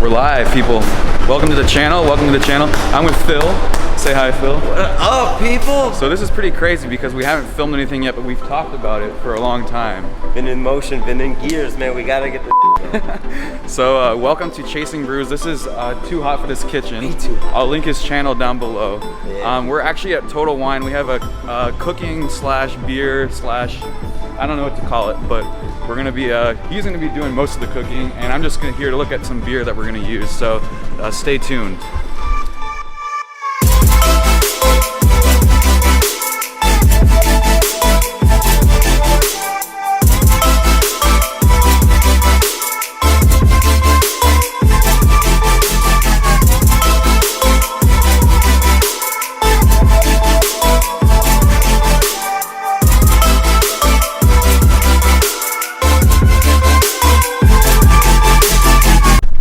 We're live, people. Welcome to the channel. I'm with Phil. Say hi, Phil. What up, people? So this is pretty crazy because we haven't filmed anything yet, but we've talked about it for a long time. Been in motion, been in gears, man. We gotta get the So welcome to Chasing Brews. This is Too Hot for This Kitchen. Way too hot. I'll link his channel down below. Yeah. We're actually at Total Wine. We have a cooking slash beer slash, I don't know what to call it, but we're gonna be, he's gonna be doing most of the cooking, and I'm just here to look at some beer that we're gonna use. So stay tuned.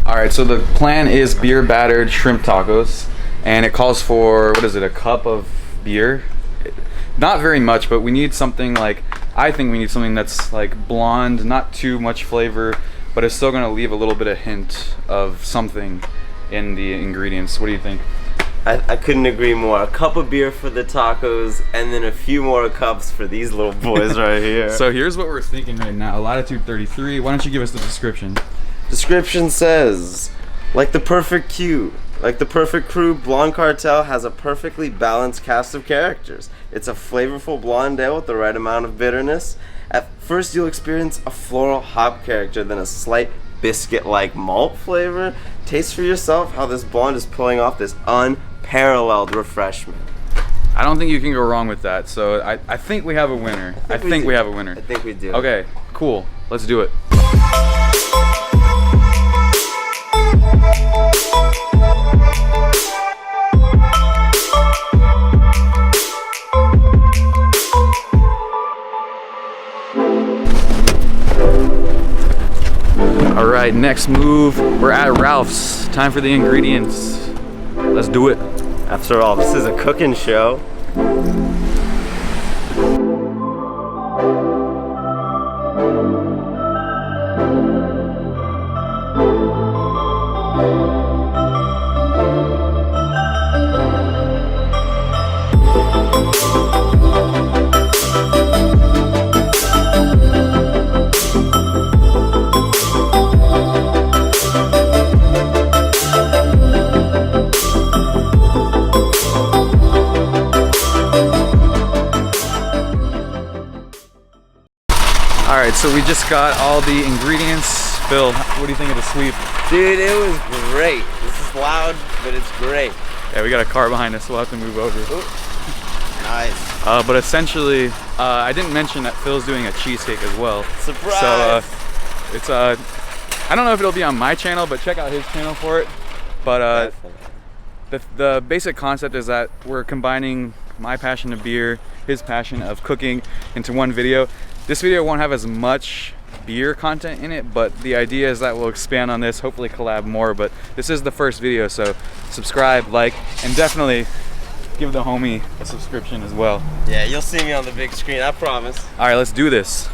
Alright, so the plan is beer-battered shrimp tacos, and it calls for, what is it, a cup of beer? Not very much, but we need something like, I think we need something that's like blonde, not too much flavor, but it's still going to leave a little bit of hint of something in the ingredients. What do you think? I couldn't agree more. A cup of beer for the tacos, and then a few more cups for these little boys right here. So here's what we're thinking right now. Latitude 33. Why don't you give us the description? Description says, like the perfect crew, Blonde Cartel has a perfectly balanced cast of characters. It's a flavorful blonde ale with the right amount of bitterness. At first you'll experience a floral hop character, then a slight biscuit-like malt flavor. Taste for yourself how this blonde is pulling off this unparalleled refreshment. I don't think you can go wrong with that. So I think we have a winner. I think we have a winner. I think we do. Okay, cool. Let's do it. Alright, next move. We're at Ralph's. Time for the ingredients. Let's do it. After all, this is a cooking show. Alright, so we just got all the ingredients. Phil, what do you think of the sweep? Dude, it was great. This is loud, but it's great. Yeah, we got a car behind us, so we'll have to move over. Ooh. Nice. But essentially, I didn't mention that Phil's doing a cheesecake as well. Surprise! So it's I don't know if it'll be on my channel, but check out his channel for it. But the basic concept is that we're combining my passion of beer, his passion of cooking into one video. This video won't have as much beer content in it, but the idea is that we'll expand on this, hopefully collab more. But this is the first video, so subscribe, like, and definitely give the homie a subscription as well. Yeah, you'll see me on the big screen, I promise. All right, let's do this.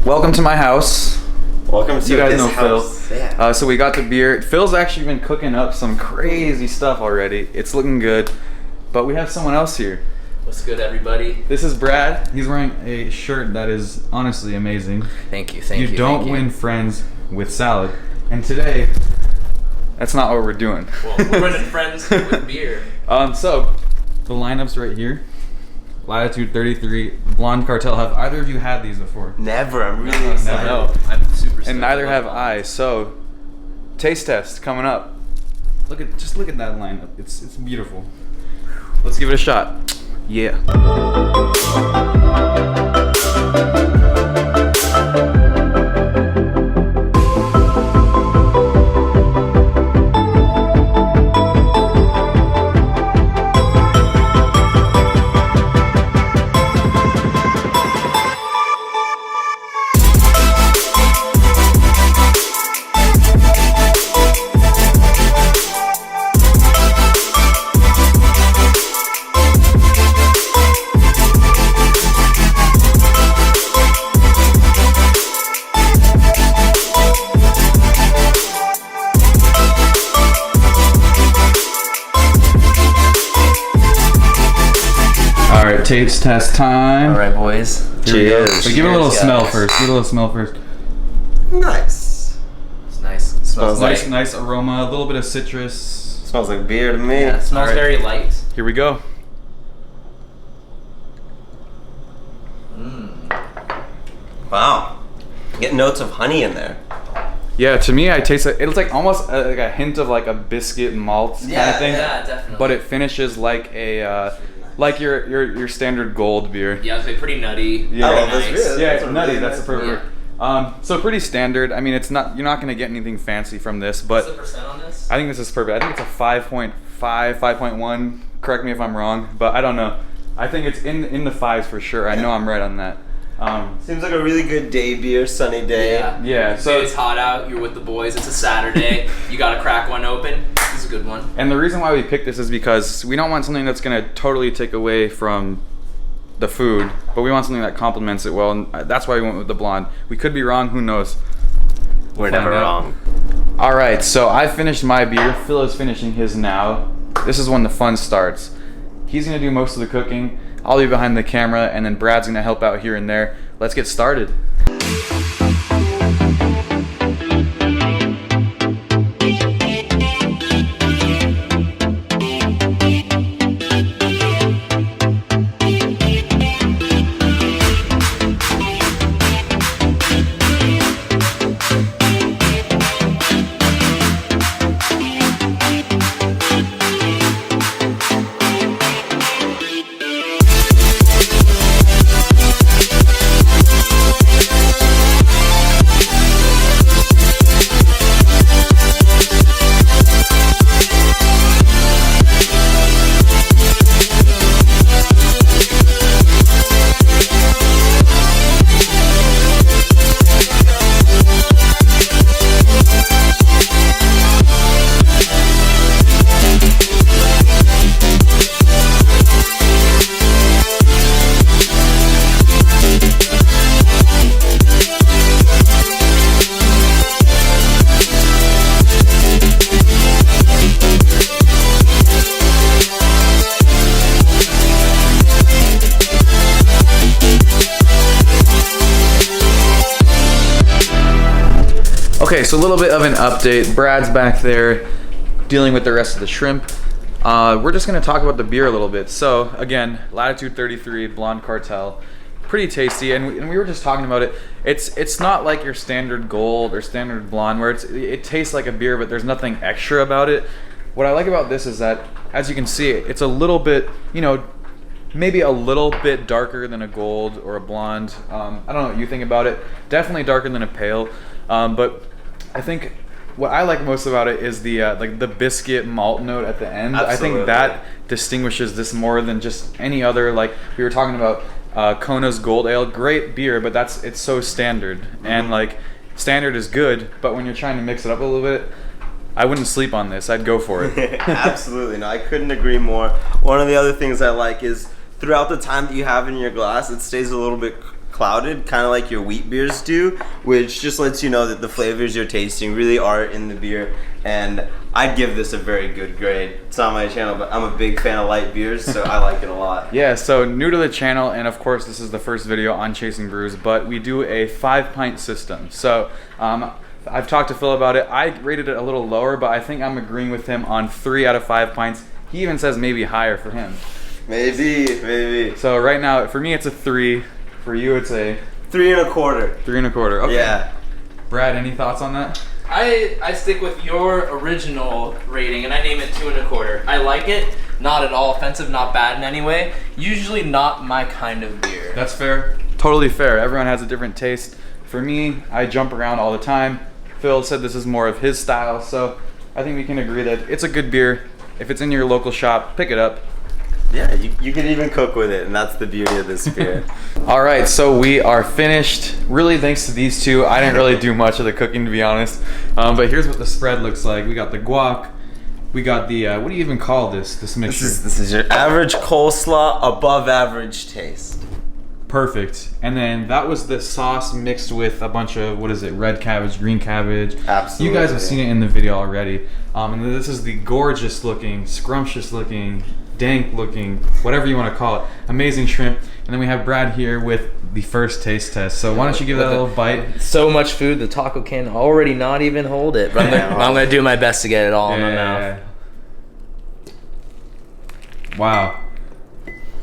Welcome to my house. Welcome to You guys this know house. Phil. Yeah. So we got the beer. Phil's actually been cooking up some crazy stuff already. It's looking good, but we have someone else here. What's good, everybody? This is Brad. He's wearing a shirt that is honestly amazing. Thank you, thank you. You don't win friends with salad. And today, that's not what we're doing. Well, we're winning friends with beer. So, the lineup's right here. Latitude 33, Blonde Cartel. Have either of you had these before? Never, I'm really excited. No. I'm super. And neither have I. So, taste test coming up. Just look at that lineup. It's beautiful. Let's give it a shot. Yeah. taste test time. All right, boys. Cheers. But give it a little Cheers, smell guys. first. Give it a little smell first. Nice. It's nice. It smells Nice, light. nice aroma. A little bit of citrus. Smells like beer to me. Yeah, it smells All right. very light. Here we go. Wow. Get notes of honey in there. Yeah, to me, I taste it. It's like almost like a hint of like a biscuit malt kind of thing. Yeah, definitely. But it finishes like a like your standard gold beer. Yeah, it's pretty nutty. Yeah. I very love this nice. beer. Yeah, That's it's a nutty. really That's the nice perfect word. So pretty standard. I mean, it's not. You're not gonna get anything fancy from this, What's but the percent on this? I think this is perfect. I think it's a 5.5, 5.1. Correct me if I'm wrong, but I don't know. I think it's in the fives for sure. I know I'm right on that. Seems like a really good day beer, sunny day. Yeah, So so it's hot out. You're with the boys. It's a Saturday. You gotta crack one open. This is a good one. And the reason why we picked this is because we don't want something that's going to totally take away from the food, but we want something that complements it well, and that's why we went with the blonde. We could be wrong, who knows? We're Find never out. wrong. All right, so I finished my beer. Phil is finishing his now. This is when the fun starts. He's going to do most of the cooking. I'll be behind the camera, and then Brad's going to help out here and there. Let's get started. Okay, so a little bit of an update. Brad's back there dealing with the rest of the shrimp. We're just gonna talk about the beer a little bit. So again, Latitude 33 Blonde Cartel, pretty tasty, and we were just talking about it. It's not like your standard gold or standard blonde where it tastes like a beer, but there's nothing extra about it. What I like about this is that, as you can see, it's a little bit, maybe a little bit darker than a gold or a blonde. I don't know what you think about it. Definitely darker than a pale, but I think what I like most about it is the like the biscuit malt note at the end. Absolutely. I think that distinguishes this more than just any other. Like we were talking about Kona's Gold Ale, great beer, but it's so standard, and like standard is good, but when you're trying to mix it up a little bit, I wouldn't sleep on this. I'd go for it. Absolutely. No, I couldn't agree more. One of the other things I like is throughout the time that you have in your glass, it stays a little bit clouded, kind of like your wheat beers do, which just lets you know that the flavors you're tasting really are in the beer. And I'd give this a very good grade. It's not my channel, but I'm a big fan of light beers, so I like it a lot. Yeah, so new to the channel, and of course this is the first video on Chasing Brews, but we do a 5-pint system. So I've talked to Phil about it. I rated it a little lower, but I think I'm agreeing with him on 3 out of 5 pints. He even says maybe higher for him. Maybe. So right now, for me it's a 3. For you it's a 3 1/4. 3 1/4. Okay. Yeah. Brad, any thoughts on that? I stick with your original rating and I name it 2 1/4. I like it. Not at all offensive, not bad in any way. Usually not my kind of beer. That's fair. Totally fair. Everyone has a different taste. For me, I jump around all the time. Phil said this is more of his style, so I think we can agree that it's a good beer. If it's in your local shop, pick it up. Yeah, you can even cook with it, and that's the beauty of this beer. All right, so we are finished. Really thanks to these two. I didn't really do much of the cooking, to be honest. But here's what the spread looks like. We got the guac. We got the, what do you even call this mixture? This is your average coleslaw, above average taste. Perfect. And then that was the sauce mixed with a bunch of, what is it, red cabbage, green cabbage. Absolutely. You guys have seen it in the video already. And this is the gorgeous looking, scrumptious looking dank looking, whatever you want to call it. Amazing shrimp. And then we have Brad here with the first taste test. So why don't you give that a little bite? So much food, the taco can already not even hold it. But I'm gonna do my best to get it all in my mouth. Wow.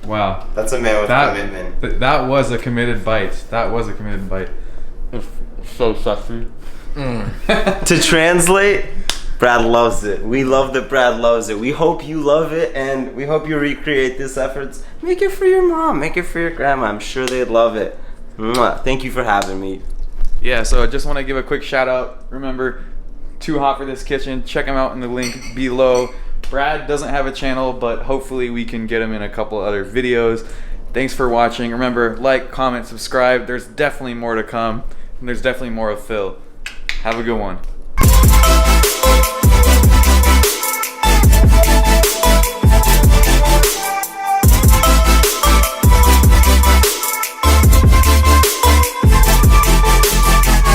Wow. That's a man with commitment. That was a committed bite. That was a committed bite. It's so sucky. To translate, Brad loves it. We love that Brad loves it. We hope you love it, and we hope you recreate this efforts. Make it for your mom. Make it for your grandma. I'm sure they'd love it. Mwah. Thank you for having me. Yeah, so I just want to give a quick shout out. Remember, Too Hot for This Kitchen. Check him out in the link below. Brad doesn't have a channel, but hopefully we can get him in a couple other videos. Thanks for watching. Remember, like, comment, subscribe. There's definitely more to come, and there's definitely more of Phil. Have a good one.